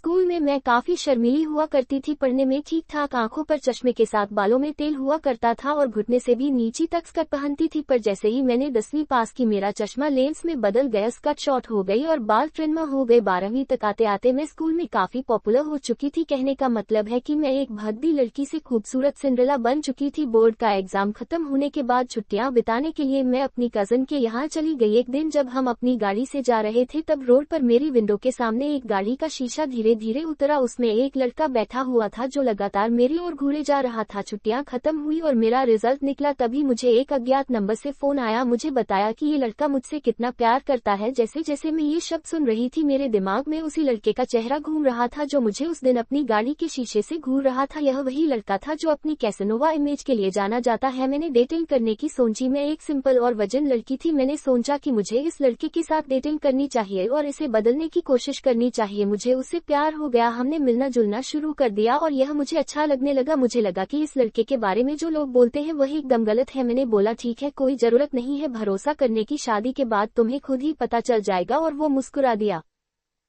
School में मैं काफी शर्मीली हुआ करती थी। पढ़ने में ठीक ठाक, आंखों पर चश्मे के साथ बालों में तेल हुआ करता था और घुटने से भी नीची तक स्कर्ट पहनती थी। पर जैसे ही मैंने 10वीं पास की, मेरा चश्मा लेंस में बदल गया, स्कर्ट शॉर्ट हो गई और बाल ट्रिम हो गए। 12वीं तक आते आते मैं स्कूल में काफी पॉपुलर हो चुकी थी। कहने का मतलब है कि मैं एक भद्दी लड़की से खूबसूरत सिंड्रेला बन चुकी थी। बोर्ड का एग्जाम खत्म होने के बाद छुट्टियां बिताने के लिए मैं अपनी कजन के यहाँ चली गई। एक दिन जब हम अपनी गाड़ी से जा रहे थे तब रोड पर मेरी विंडो के सामने एक गाड़ी का शीशा धीरे धीरे उतरा। उसमें एक लड़का बैठा हुआ था जो लगातार मेरी ओर घूरे जा रहा था। छुट्टियां खत्म हुई और मेरा रिजल्ट निकला, तभी मुझे एक अज्ञात नंबर से फोन आया। मुझे बताया कि ये लड़का मुझसे कितना प्यार करता है। जैसे जैसे मैं ये शब्द सुन रही थी मेरे दिमाग में उसी लड़के का चेहरा घूम रहा था जो मुझे उस दिन अपनी गाड़ी के शीशे से घूर रहा था। यह वही लड़का था जो अपनी कैसेनोवा इमेज के लिए जाना जाता है। मैंने डेटिंग करने की सोची। मैं एक सिंपल और वजन लड़की थी। मैंने सोचा कि मुझे इस लड़के के साथ डेटिंग करनी चाहिए और इसे बदलने की कोशिश करनी चाहिए। मुझे उससे प्यार हो गया। हमने मिलना जुलना शुरू कर दिया और यह मुझे अच्छा लगने लगा। मुझे लगा कि इस लड़के के बारे में जो लोग बोलते हैं वह एकदम गलत है। मैंने बोला ठीक है, कोई जरूरत नहीं है भरोसा करने की, शादी के बाद तुम्हें खुद ही पता चल जाएगा। और वो मुस्कुरा दिया।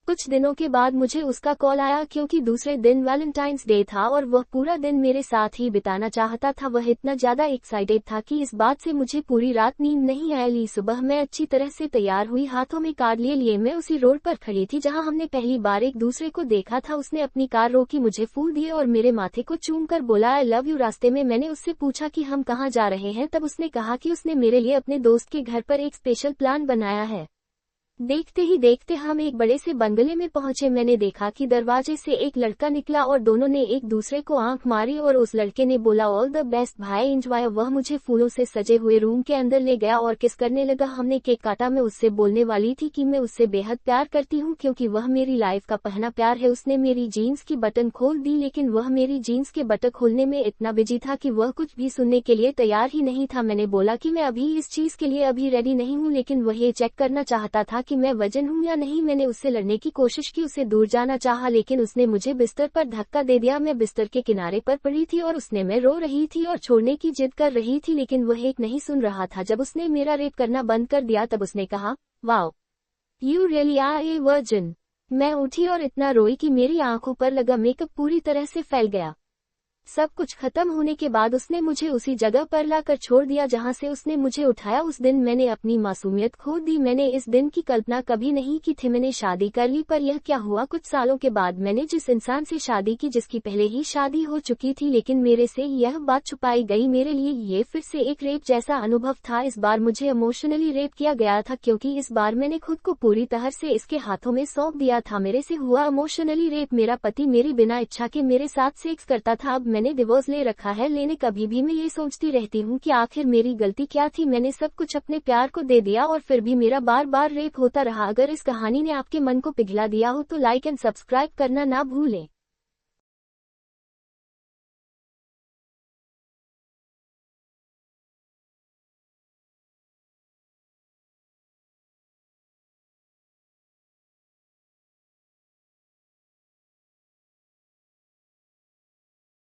कुछ दिनों के बाद मुझे उसका कॉल आया क्योंकि दूसरे दिन वैलेंटाइंस डे था और वह पूरा दिन मेरे साथ ही बिताना चाहता था। वह इतना ज्यादा एक्साइटेड था कि इस बात से मुझे पूरी रात नींद नहीं आई। सुबह मैं अच्छी तरह से तैयार हुई, हाथों में कार्ड लिए मैं उसी रोड पर खड़ी थी जहां हमने पहली बार एक दूसरे को देखा था। उसने अपनी कार रोकी, मुझे फूल दिए और मेरे माथे को चूम कर बोला आई लव यू। रास्ते में मैंने उससे पूछा कि हम कहाँ जा रहे हैं, तब उसने कहा कि उसने मेरे लिए अपने दोस्त के घर पर एक स्पेशल प्लान बनाया है। देखते ही देखते हम एक बड़े से बंगले में पहुंचे। मैंने देखा कि दरवाजे से एक लड़का निकला और दोनों ने एक दूसरे को आंख मारी और उस लड़के ने बोला ऑल द बेस्ट भाई, एंजॉय। वह मुझे फूलों से सजे हुए रूम के अंदर ले गया और किस करने लगा। हमने केक काटा। मैं उससे बोलने वाली थी कि मैं उससे बेहद प्यार करती हूँ क्योंकि वह मेरी लाइफ का पहला प्यार है। उसने मेरी जीन्स की बटन खोल दी, लेकिन वह मेरी जीन्स के बटन खोलने में इतना बिजी था कि वह कुछ भी सुनने के लिए तैयार ही नहीं था। मैंने बोला कि मैं अभी इस चीज के लिए अभी रेडी नहीं हूँ, लेकिन वह ये चेक करना चाहता था कि मैं वजन हूँ या नहीं। मैंने उससे लड़ने की कोशिश की, उसे दूर जाना चाहा, लेकिन उसने मुझे बिस्तर पर धक्का दे दिया। मैं बिस्तर के किनारे पर पड़ी थी और उसने मैं रो रही थी और छोड़ने की जिद कर रही थी, लेकिन वह एक नहीं सुन रहा था। जब उसने मेरा रेप करना बंद कर दिया तब उसने कहा wow you really are a virgin. मैं उठी और इतना रोई कि मेरी आंखों पर लगा मेकअप पूरी तरह से फैल गया। सब कुछ खत्म होने के बाद उसने मुझे उसी जगह पर लाकर छोड़ दिया जहां से उसने मुझे उठाया। उस दिन मैंने अपनी मासूमियत खो दी। मैंने इस दिन की कल्पना कभी नहीं की थी। मैंने शादी कर ली, पर यह क्या हुआ, कुछ सालों के बाद मैंने जिस इंसान से शादी की जिसकी पहले ही शादी हो चुकी थी, लेकिन मेरे से यह बात छुपाई गई। मेरे लिए ये फिर से एक रेप जैसा अनुभव था। इस बार मुझे इमोशनली रेप किया गया था क्योंकि इस बार मैंने खुद को पूरी तरह से इसके हाथों में सौंप दिया था। मेरे से हुआ इमोशनली रेप। मेरा पति मेरी बिना इच्छा के मेरे साथ सेक्स करता था। अब मैंने डिवोर्स ले रखा है, लेने कभी भी मैं ये सोचती रहती हूँ कि आखिर मेरी गलती क्या थी। मैंने सब कुछ अपने प्यार को दे दिया और फिर भी मेरा बार बार रेप होता रहा। अगर इस कहानी ने आपके मन को पिघला दिया हो तो लाइक एंड सब्सक्राइब करना ना भूलें।